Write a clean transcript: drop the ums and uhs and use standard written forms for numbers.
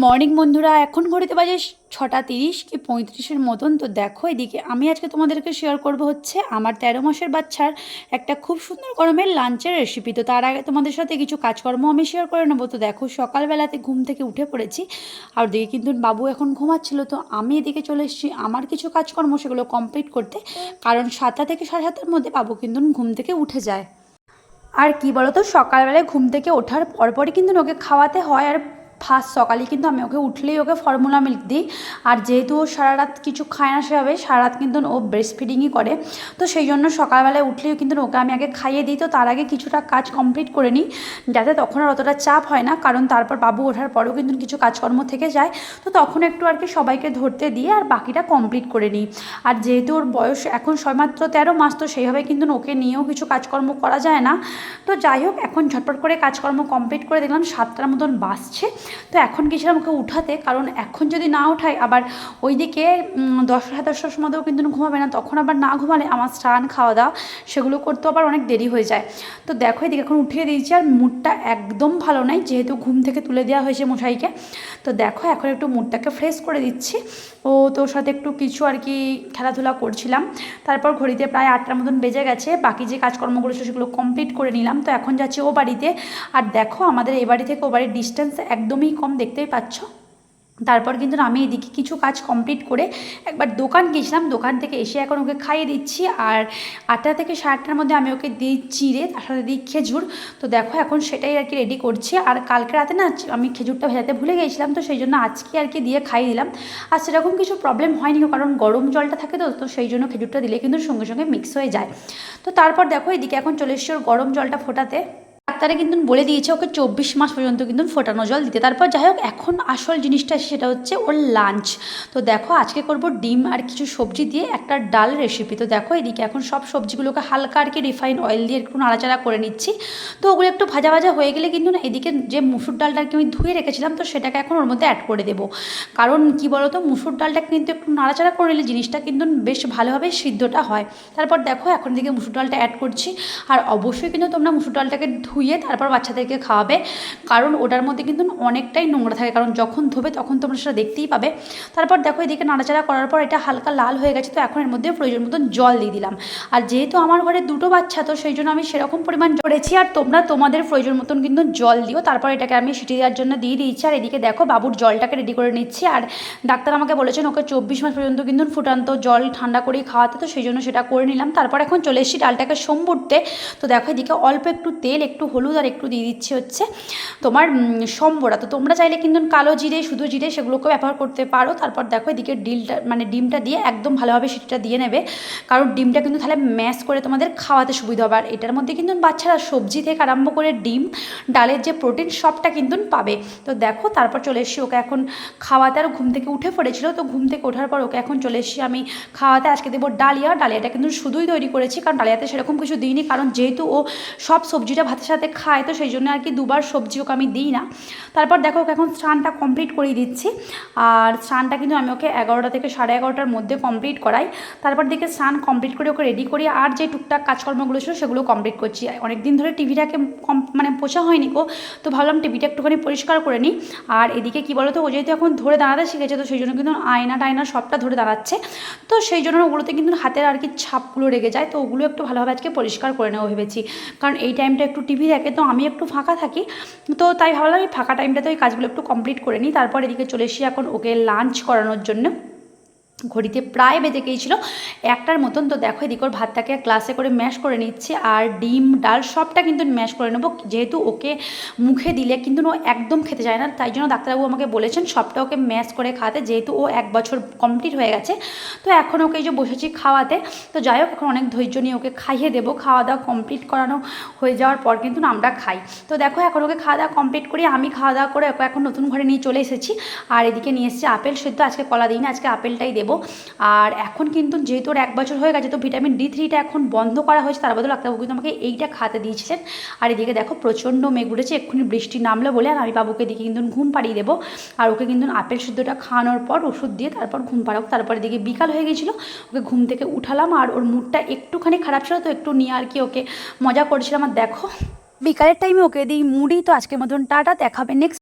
Morning বন্ধুরা, এখন ঘড়িতে বাজে 6টা 30 কি 35-এর মতন। তো দেখো এদিকে আমি আজকে তোমাদেরকে শেয়ার করব হচ্ছে আমার 13 মাসের বাচ্চার একটা খুব সুন্দর গরমের লাঞ্চের রেসিপি। তো তার আগে তোমাদের সাথে কিছু কাজকর্ম আমি শেয়ার করে নেবো। তো দেখো সকালবেলাতে ঘুম থেকে উঠে পড়েছি, আর ওদিকে কিন্তু বাবু এখন ঘুমাচ্ছিল। তো আমি এদিকে চলে এসেছি আমার কিছু কাজকর্ম সেগুলো কমপ্লিট করতে, কারণ 7টা থেকে 7:30-এর মধ্যে বাবু কিন্তু ঘুম থেকে উঠে যায়। আর কি বলতো, সকালবেলায় ঘুম থেকে ওঠার পরপরই কিন্তু ওকে খাওয়াতে হয়। আর ফার্স্ট সকালে কিন্তু আমি ওকে উঠলেই ওকে ফর্মুলা মিল্ক দিই। আর যেহেতু ও সারা রাত কিছু খায় না, সেভাবে সারা রাত কিন্তু ও ব্রেস্ট ফিডিংই করে। তো সেই জন্য সকালবেলায় উঠলেও কিন্তু ওকে আমি আগে খাইয়ে দিই। তো তার আগে কিছুটা কাজ কমপ্লিট করে নিই, যাতে তখন আর অতটা চাপ হয় না, কারণ তারপর বাবু ওঠার পরেও কিন্তু কিছু কাজকর্ম থেকে যায়। তো তখন একটু আর কি সবাইকে ধরতে দিয়ে আর বাকিটা কমপ্লিট করে নিই। আর যেহেতু ওর বয়স এখন সবেমাত্র 13 মাস, তো সেইভাবে কিন্তু ওকে নিয়েও কিছু কাজকর্ম করা যায় না। তো যাই হোক, এখন ঝটপট করে কাজকর্ম কমপ্লিট করে দেখলাম 7টার মতন বাজছে। তো এখন গেছিলাম ওকে উঠাতে, কারণ এখন যদি না উঠাই আবার ওইদিকে 10-10:30-টার সময়তেও কিন্তু ঘুমাবে না। তখন আবার না ঘুমালে আমার স্নান খাওয়া দাওয়া সেগুলো করতেও আবার অনেক দেরি হয়ে যায়। তো দেখো এদিকে এখন উঠিয়ে দিয়েছি, আর মুডটা একদম ভালো নাই, যেহেতু ঘুম থেকে তুলে দেওয়া হয়েছে মশাইকে। তো দেখো এখন একটু মুডটাকে ফ্রেশ করে দিচ্ছি। ও তোর সাথে একটু কিছু আর কি খেলাধুলা করছিলাম। তারপর ঘড়িতে প্রায় 8টার মতন বেজে গেছে, বাকি যে কাজকর্মগুলো সেগুলো কমপ্লিট করে নিলাম। তো এখন যাচ্ছি ও বাড়িতে। আর দেখো আমাদের এ বাড়ি থেকে ও বাড়ির ডিস্টেন্স একদমই কম, দেখতেই পাচ্ছ। তারপর কিন্তু আমি এদিকে কিছু কাজ কমপ্লিট করে একবার দোকান গেছিলাম, দোকান থেকে এসে এখন ওকে খাইয়ে দিচ্ছি। আর 8টা থেকে 8:30-টার মধ্যে আমি ওকে দিই চিড়ে, তার সাথে দিই খেজুর। তো দেখো এখন সেটাই আর কি রেডি করছি। আর কালকে রাতে না আমি খেজুরটা ভেজাতে ভুলে গিয়েছিলাম, তো সেই জন্য আজকে আর কি দিয়ে খাইয়ে দিলাম। আর সেরকম কিছু প্রবলেম হয়নি, কারণ গরম জলটা থাকে। তো সেই জন্য খেজুরটা দিলে কিন্তু সঙ্গে সঙ্গে মিক্স হয়ে যায়। তো তারপর দেখো এদিকে এখন চলে এসেছি ওর গরম জলটা ফোটাতে। ডাক্তারে কিন্তু বলে দিয়েছে ওকে 24 মাস পর্যন্ত কিন্তু ফোটানো জল দিতে। তারপর যাই হোক, এখন আসল জিনিসটা সেটা হচ্ছে ওর লাঞ্চ। তো দেখো আজকে করব ডিম আর কিছু সবজি দিয়ে একটা ডাল রেসিপি। তো দেখো এদিকে এখন সব সবজিগুলোকে হালকা আর কি রিফাইন অয়েল দিয়ে একটু নাড়াচাড়া করে নিচ্ছি। তো ওগুলো একটু ভাজা ভাজা হয়ে গেলে কিন্তু না এদিকে যে মুসুর ডালটা আমি ধুয়ে রেখেছিলাম, তো সেটাকে এখন ওর মধ্যে অ্যাড করে দেবো। কারণ কি বলতো, মুসুর ডালটা কিন্তু একটু নাড়াচাড়া করে নিলে জিনিসটা কিন্তু বেশ ভালোভাবে সিদ্ধটা হয়। তারপর দেখো এখন দিকে মুসুর ডালটা অ্যাড করছি। আর অবশ্যই কিন্তু তোমরা মুসুর ডালটাকে ধুয়ে তারপর বাচ্চাদেরকে খাওয়াবে, কারণ ওটার মধ্যে কিন্তু অনেকটাই নোংরা থাকে, কারণ যখন ধোবে তখন তোমরা সেটা দেখতেই পাবে। তারপর দেখো এদিকে নাড়াচাড়া করার পর এটা হালকা লাল হয়ে গেছে। তো এখন এর মধ্যে প্রয়োজন মতন জল দিয়ে দিলাম। আর যেহেতু আমার ঘরে দুটো বাচ্চা, তো সেই জন্য আমি সেরকম পরিমাণ করেছি। আর তোমরা তোমাদের প্রয়োজন মতন কিন্তু জল দিও। তারপর এটাকে আমি সিটি দেওয়ার জন্য দিয়ে দিয়েছি। আর এদিকে দেখো বাবুর জলটাকে রেডি করে নিচ্ছি। আর ডাক্তার আমাকে বলেছেন ওকে 24 মাস পর্যন্ত কিন্তু ফুটান্ত জল ঠান্ডা করেই খাওয়াতে, তো সেই জন্য সেটা করে নিলাম। তারপর এখন চলে এসেছি ডালটাকে সম্বুরতে। তো দেখো এদিকে অল্প একটু তেল, একটু হলুদ আর একটু দিয়ে দিচ্ছি হচ্ছে তোমার সম্বরা। তো তোমরা চাইলে কিন্তু কালো জিরে, শুধু জিরে সেগুলোকে ব্যবহার করতে পারো। তারপর দেখো এদিকে ডিমটা দিয়ে একদম ভালোভাবে সিটিটা দিয়ে নেবে, কারণ ডিমটা কিন্তু তাহলে ম্যাশ করে তোমাদের খাওয়াতে সুবিধা হবে। আর এটার মধ্যে কিন্তু বাচ্চারা সবজি থেকে আরম্ভ করে ডিম, ডালের যে প্রোটিন সবটা কিন্তু পাবে। তো দেখো তারপর চলে এসেছি ওকে এখন খাওয়াতে। আর ঘুম থেকে উঠে পড়েছিল, তো ঘুম থেকে ওঠার পর ওকে এখন চলে এসেছি আমি খাওয়াতে। আজকে দেবো ডালিয়াটা কিন্তু শুধুই তৈরি করেছি, কারণ ডালিয়াতে সেরকম কিছু দিইনি, কারণ যেহেতু ও সব সবজিটা ভাতের সাথে খায়, তো সেই জন্য আর কি দুবার সবজি ওকে আমি দিই না। তারপর দেখো ওকে এখন স্নানটা কমপ্লিট করিয়ে দিচ্ছি। আর স্নানটা কিন্তু আমি ওকে 11টা থেকে 11:30-টার মধ্যে কমপ্লিট করাই। তারপর দেখে স্নান কমপ্লিট করে ওকে রেডি করি, আর যে টুকটাক কাজকর্মগুলো ছিল সেগুলো কমপ্লিট করছি। অনেক দিন ধরে টিভিটাকে পোছা হয়নি গো, তো ভাবলাম টিভিটা একটুখানি পরিষ্কার করে নিই। আর এদিকে কি বলো তো, ও যেহেতু এখন ধরে দাঁড়াতে শিখেছে, তো সেই জন্য কিন্তু আয়না সবটা ধরে দাঁড়াচ্ছে। তো সেই জন্য ওগুলোতে কিন্তু হাতের আর কি ছাপগুলো রেগে যায়, তো ওগুলো একটু ভালোভাবে আজকে পরিষ্কার করে নেবো ভেবেছি। কারণ এই টাইমটা একটু টিভি দেখে, তো আমি একটু ফাঁকা থাকি, তো তাই ভাবলাম এই ফাঁকা টাইমটাতে ওই কাজগুলো একটু কমপ্লিট করে নিই। তারপর এদিকে চলে এসেছি এখন ওকে লাঞ্চ করানোর জন্য। ঘড়িতে প্রায় বেজে গিয়েছিল 1টার মতন। তো দেখো এদিকে ওর ভাতটাকে গ্লাসে করে ম্যাশ করে নিচ্ছি, আর ডিম ডাল সবটা কিন্তু ম্যাশ করে নেবো, যেহেতু ওকে মুখে দিলে কিন্তু ও একদম খেতে চায় না। তাই জন্য ডাক্তারবাবু আমাকে বলেছেন সবটা ওকে ম্যাশ করে খাওয়াতে, যেহেতু ও 1 বছর কমপ্লিট হয়ে গেছে। তো এখন ওকে এই যে বসেছি খাওয়াতে। তো যাই হোক, এখন অনেক ধৈর্য নিয়ে ওকে খাইয়ে দেবো। খাওয়া দাওয়া কমপ্লিট করানো হয়ে যাওয়ার পর কিন্তু আমরা খাই। তো দেখো এখন ওকে খাওয়া দাওয়া কমপ্লিট করি, আমি খাওয়া দাওয়া করে ওকে এখন নতুন ঘরে নিয়ে চলে এসেছি। আর এদিকে নিয়ে এসেছি আপেল সেদ্ধ, আজকে কলা দিই না, আজকে আপেলটাই দেবো। আর এখন কিন্তু যেহেতু ওর 1 বছর হয়ে গেছে, তো ভিটামিন D3টা এখন বন্ধ করা হয়েছে, তার বদলে ডাক্তারবাবু কিন্তু আমাকে এইটা খাতে দিয়েছিলেন। আর এদিকে দেখো প্রচণ্ড মেঘ উঠেছে, এক্ষুনি বৃষ্টি নামলো বলে। আর আমি বাবুকে দিকে কিন্তু ঘুম পাড়িয়ে দেবো। আর ওকে কিন্তু আপেল সিদ্ধটা খাওয়ানোর পর ওষুধ দিয়ে তারপর ঘুম পাড়াবো। তারপরে দিকে বিকাল হয়ে গেছিলো, ওকে ঘুম থেকে উঠালাম। আর ওর মুডটা একটুখানি খারাপ ছিল, তো একটু নিয়ে আর কি ওকে মজা করছিলাম। আর দেখো বিকালের টাইমে ওকে দিই মুড়ি। তো আজকের মতন টাটা, দেখাবে নেক্সট।